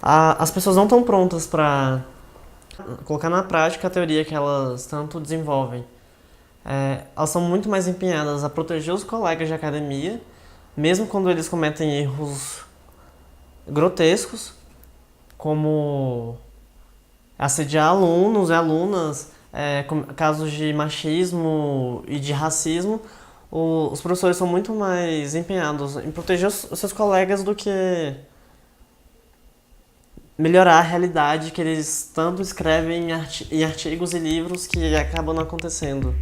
As pessoas não estão prontas para colocar na prática a teoria que elas tanto desenvolvem. Elas são muito mais empenhadas a proteger os colegas de academia, mesmo quando eles cometem erros grotescos, como assediar alunos e alunas, casos de machismo e de racismo. Os professores são muito mais empenhados em proteger os seus colegas do que melhorar a realidade que eles tanto escrevem em artigos e livros que acabam não acontecendo.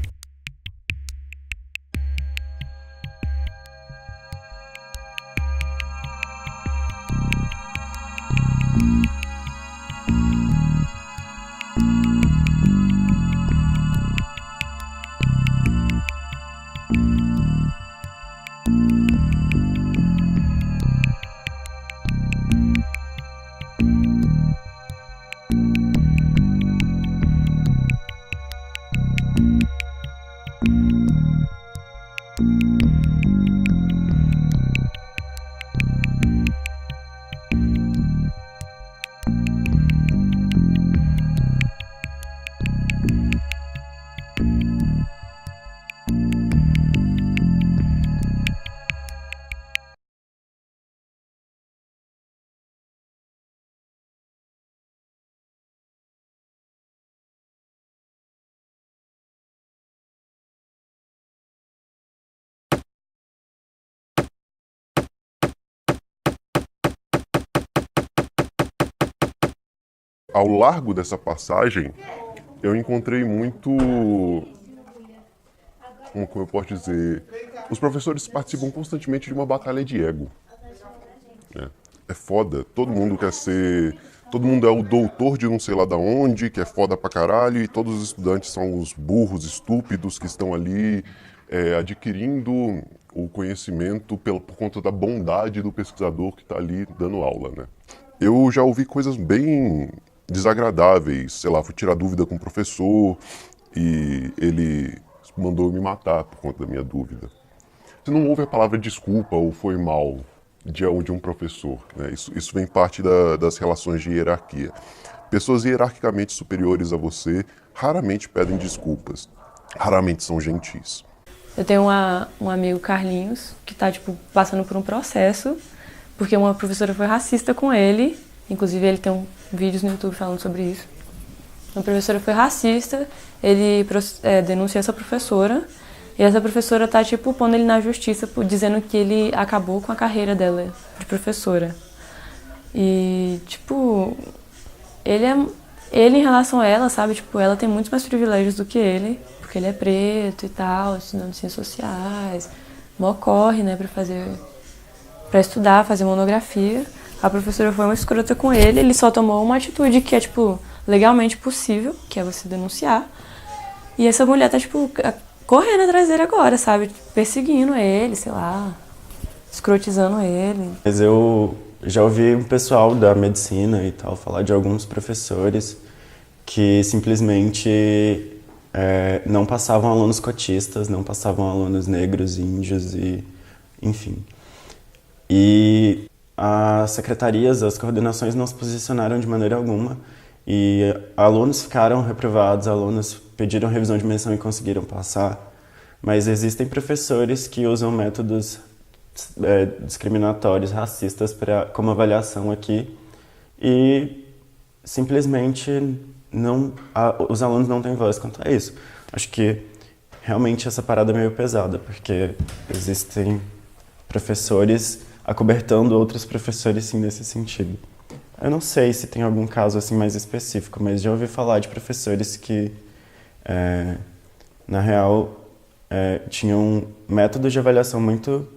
Ao largo dessa passagem, eu encontrei muito, como eu posso dizer, os professores participam constantemente de uma batalha de ego, né? É foda, todo mundo é o doutor de não sei lá da onde, que é foda pra caralho, e todos os estudantes são os burros, estúpidos que estão ali adquirindo o conhecimento por conta da bondade do pesquisador que está ali dando aula, né? Eu já ouvi coisas bem desagradáveis, sei lá, fui tirar dúvida com o professor e ele mandou me matar por conta da minha dúvida. Você não ouve a palavra desculpa ou foi mal de um professor, né? Isso vem parte das relações de hierarquia. Pessoas hierarquicamente superiores a você raramente pedem desculpas, raramente são gentis. Eu tenho um amigo, Carlinhos, que tá, passando por um processo, porque uma professora foi racista com ele. Inclusive, ele tem vídeos no YouTube falando sobre isso. Uma professora foi racista, ele denunciou essa professora, e essa professora tá, pondo ele na justiça, dizendo que ele acabou com a carreira dela de professora. E, ele em relação a ela, sabe, ela tem muitos mais privilégios do que ele, porque ele é preto e tal, estudando ciências sociais, mó corre, né, pra estudar, fazer monografia. A professora foi uma escrota com ele só tomou uma atitude que é, legalmente possível, que é você denunciar. E essa mulher tá, correndo atrás dele agora, sabe? Perseguindo ele, sei lá, escrotizando ele. Mas eu já ouvi um pessoal da medicina e tal falar de alguns professores que simplesmente não passavam alunos cotistas, não passavam alunos negros, índios e enfim. E as secretarias, as coordenações não se posicionaram de maneira alguma e alunos ficaram reprovados, alunos pediram revisão de menção e conseguiram passar, mas existem professores que usam métodos discriminatórios, racistas como avaliação aqui e simplesmente os alunos não têm voz quanto a isso. Acho que realmente essa parada é meio pesada, porque existem professores acobertando outros professores, sim, nesse sentido. Eu não sei se tem algum caso assim mais específico, mas já ouvi falar de professores que, na real, tinham métodos de avaliação muito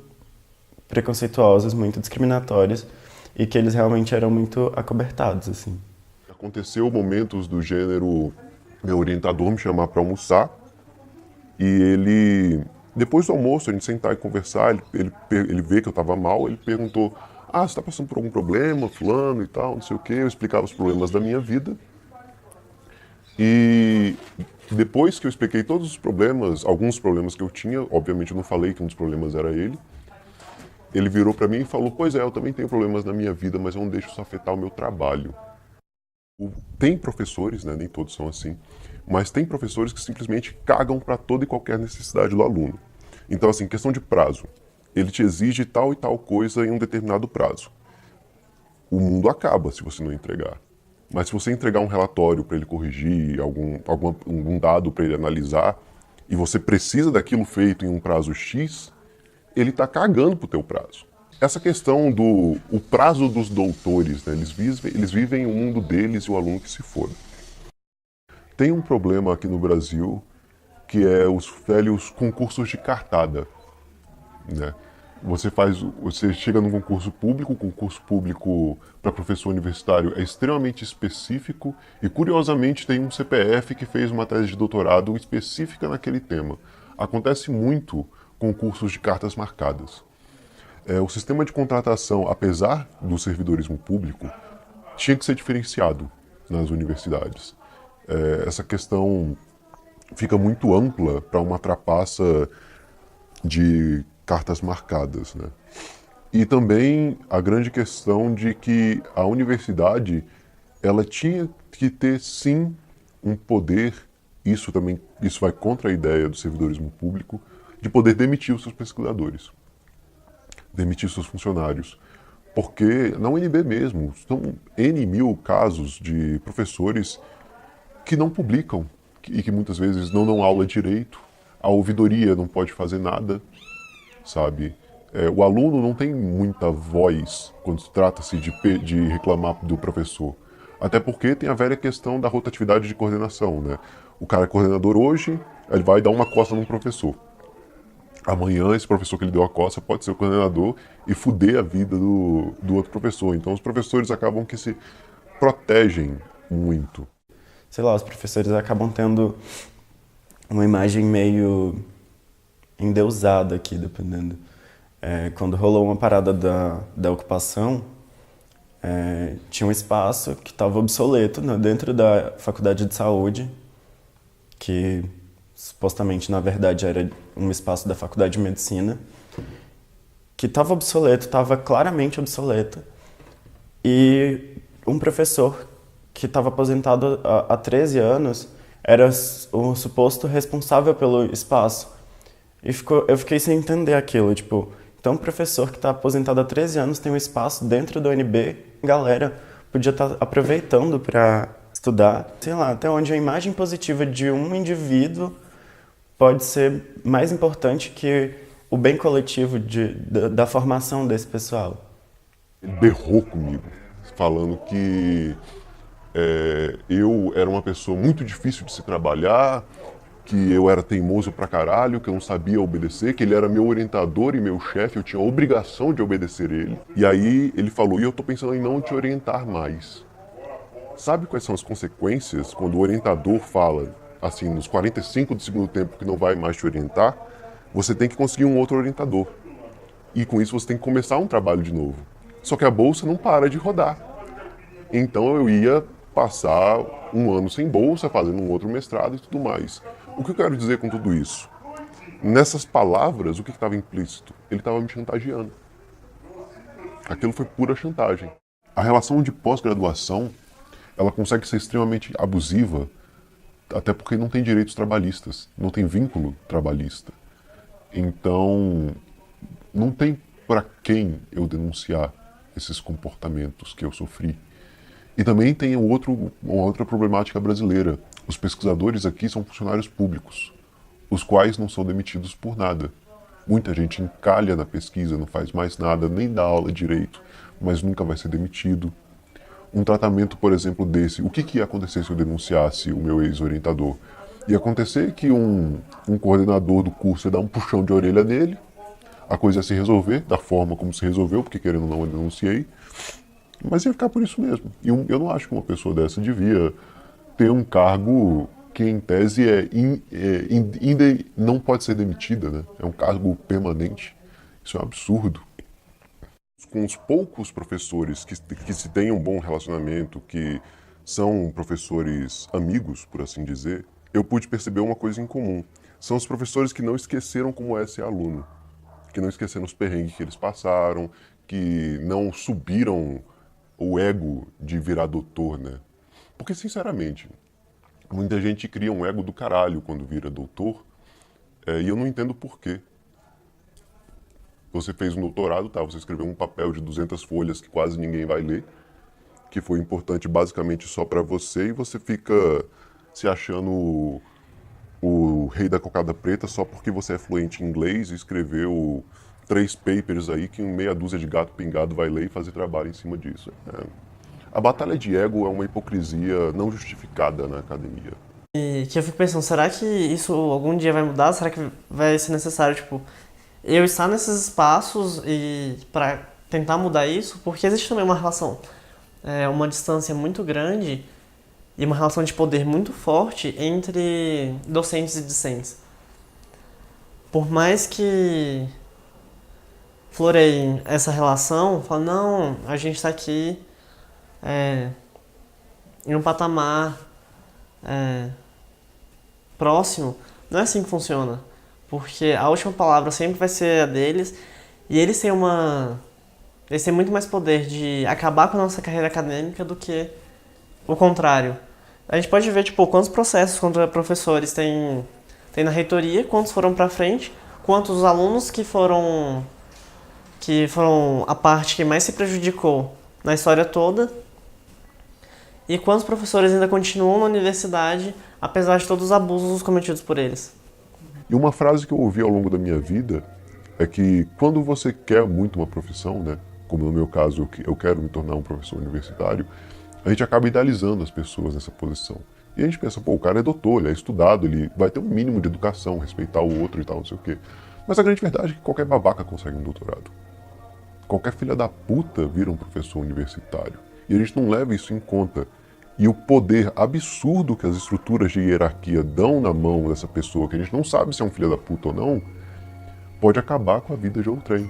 preconceituosos, muito discriminatórios, e que eles realmente eram muito acobertados, assim. Aconteceu momentos do gênero, meu orientador me chamar para almoçar, e ele, depois do almoço, a gente sentar e conversar, ele vê que eu estava mal, ele perguntou: você está passando por algum problema, fulano e tal, não sei o quê. Eu explicava os problemas da minha vida. E depois que eu expliquei todos os problemas, alguns problemas que eu tinha, obviamente eu não falei que um dos problemas era ele, ele virou para mim e falou: pois é, eu também tenho problemas na minha vida, mas eu não deixo isso afetar o meu trabalho. Tem professores, né, nem todos são assim, mas tem professores que simplesmente cagam para toda e qualquer necessidade do aluno. Então, assim, questão de prazo. Ele te exige tal e tal coisa em um determinado prazo. O mundo acaba se você não entregar. Mas se você entregar um relatório para ele corrigir, algum dado para ele analisar, e você precisa daquilo feito em um prazo X, ele está cagando pro teu prazo. Essa questão do o prazo dos doutores, né, eles vivem o mundo deles e o aluno que se foda. Tem um problema aqui no Brasil que é os velhos concursos de cartada, né? Você chega num concurso público, o concurso público para professor universitário é extremamente específico e, curiosamente, tem um CPF que fez uma tese de doutorado específica naquele tema. Acontece muito concursos de cartas marcadas. O sistema de contratação, apesar do servidorismo público, tinha que ser diferenciado nas universidades. Essa questão fica muito ampla para uma trapaça de cartas marcadas, né? E também a grande questão de que a universidade ela tinha que ter sim um poder, isso vai contra a ideia do servidorismo público, de poder demitir os seus pesquisadores, demitir os seus funcionários. Porque na UNB mesmo, são N mil casos de professores que não publicam e que muitas vezes não dão aula direito, a ouvidoria não pode fazer nada, sabe? O aluno não tem muita voz quando trata-se de reclamar do professor. Até porque tem a velha questão da rotatividade de coordenação, né? O cara é coordenador hoje, ele vai dar uma costa num professor. Amanhã, esse professor que ele deu a costa pode ser o coordenador e fuder a vida do outro professor. Então, os professores acabam que se protegem muito. Sei lá, os professores acabam tendo uma imagem meio endeusada aqui, dependendo. Quando rolou uma parada da ocupação, tinha um espaço que estava obsoleto, né, dentro da faculdade de saúde, que supostamente, na verdade, era um espaço da faculdade de medicina, que estava obsoleto, estava claramente obsoleto. E um professor que estava aposentado há 13 anos era o suposto responsável pelo espaço. E eu fiquei sem entender aquilo, tipo, então um professor que está aposentado há 13 anos tem um espaço dentro do UNB, galera podia estar aproveitando para estudar, sei lá, até onde a imagem positiva de um indivíduo pode ser mais importante que o bem coletivo da formação desse pessoal. Ele berrou comigo, falando que eu era uma pessoa muito difícil de se trabalhar, que eu era teimoso pra caralho, que eu não sabia obedecer, que ele era meu orientador e meu chefe, eu tinha a obrigação de obedecer ele. E aí ele falou: e eu tô pensando em não te orientar mais. Sabe quais são as consequências quando o orientador fala, assim, nos 45 do segundo tempo que não vai mais te orientar? Você tem que conseguir um outro orientador. E com isso você tem que começar um trabalho de novo. Só que a bolsa não para de rodar. Então eu ia passar um ano sem bolsa, fazendo um outro mestrado e tudo mais. O que eu quero dizer com tudo isso? Nessas palavras, o que estava implícito? Ele estava me chantageando. Aquilo foi pura chantagem. A relação de pós-graduação, ela consegue ser extremamente abusiva, até porque não tem direitos trabalhistas, não tem vínculo trabalhista. Então, não tem para quem eu denunciar esses comportamentos que eu sofri. E também tem uma outra problemática brasileira. Os pesquisadores aqui são funcionários públicos, os quais não são demitidos por nada. Muita gente encalha na pesquisa, não faz mais nada, nem dá aula direito, mas nunca vai ser demitido. Um tratamento, por exemplo, desse, o que ia acontecer se eu denunciasse o meu ex-orientador? Ia acontecer que um coordenador do curso ia dar um puxão de orelha nele, a coisa ia se resolver da forma como se resolveu, porque querendo ou não eu denunciei, mas ia ficar por isso mesmo. E eu não acho que uma pessoa dessa devia ter um cargo que, em tese, não pode ser demitida, né? É um cargo permanente. Isso é um absurdo. Com os poucos professores que se têm um bom relacionamento, que são professores amigos, por assim dizer, eu pude perceber uma coisa em comum. São os professores que não esqueceram como é ser aluno. que não esqueceram os perrengues que eles passaram, que não subiram o ego de virar doutor, né? Porque, sinceramente, muita gente cria um ego do caralho quando vira doutor, e eu não entendo por quê. Você fez um doutorado, tá? Você escreveu um papel de 200 folhas que quase ninguém vai ler, que foi importante basicamente só para você, e você fica se achando o rei da cocada preta só porque você é fluente em inglês e escreveu 3 papers aí que meia dúzia de gato pingado vai ler e fazer trabalho em cima disso. A batalha de ego é uma hipocrisia não justificada na academia. E que eu fico pensando, será que isso algum dia vai mudar? Será que vai ser necessário, tipo, eu estar nesses espaços e para tentar mudar isso? Porque existe também uma relação, uma distância muito grande e uma relação de poder muito forte entre docentes e discentes. Por mais que floreiem essa relação, falam, não, a gente está aqui em um patamar próximo, não é assim que funciona. Porque a última palavra sempre vai ser a deles e eles têm muito mais poder de acabar com a nossa carreira acadêmica do que o contrário. A gente pode ver, tipo, quantos processos contra professores tem na reitoria, quantos foram pra frente, quantos alunos que foram a parte que mais se prejudicou na história toda, e quantos professores ainda continuam na universidade, apesar de todos os abusos cometidos por eles. E uma frase que eu ouvi ao longo da minha vida é que quando você quer muito uma profissão, né, como no meu caso eu quero me tornar um professor universitário, a gente acaba idealizando as pessoas nessa posição. E a gente pensa, pô, o cara é doutor, ele é estudado, ele vai ter um mínimo de educação, respeitar o outro e tal, não sei o quê. Mas a grande verdade é que qualquer babaca consegue um doutorado. Qualquer filha da puta vira um professor universitário. E a gente não leva isso em conta. E o poder absurdo que as estruturas de hierarquia dão na mão dessa pessoa, que a gente não sabe se é um filho da puta ou não, pode acabar com a vida de outrem.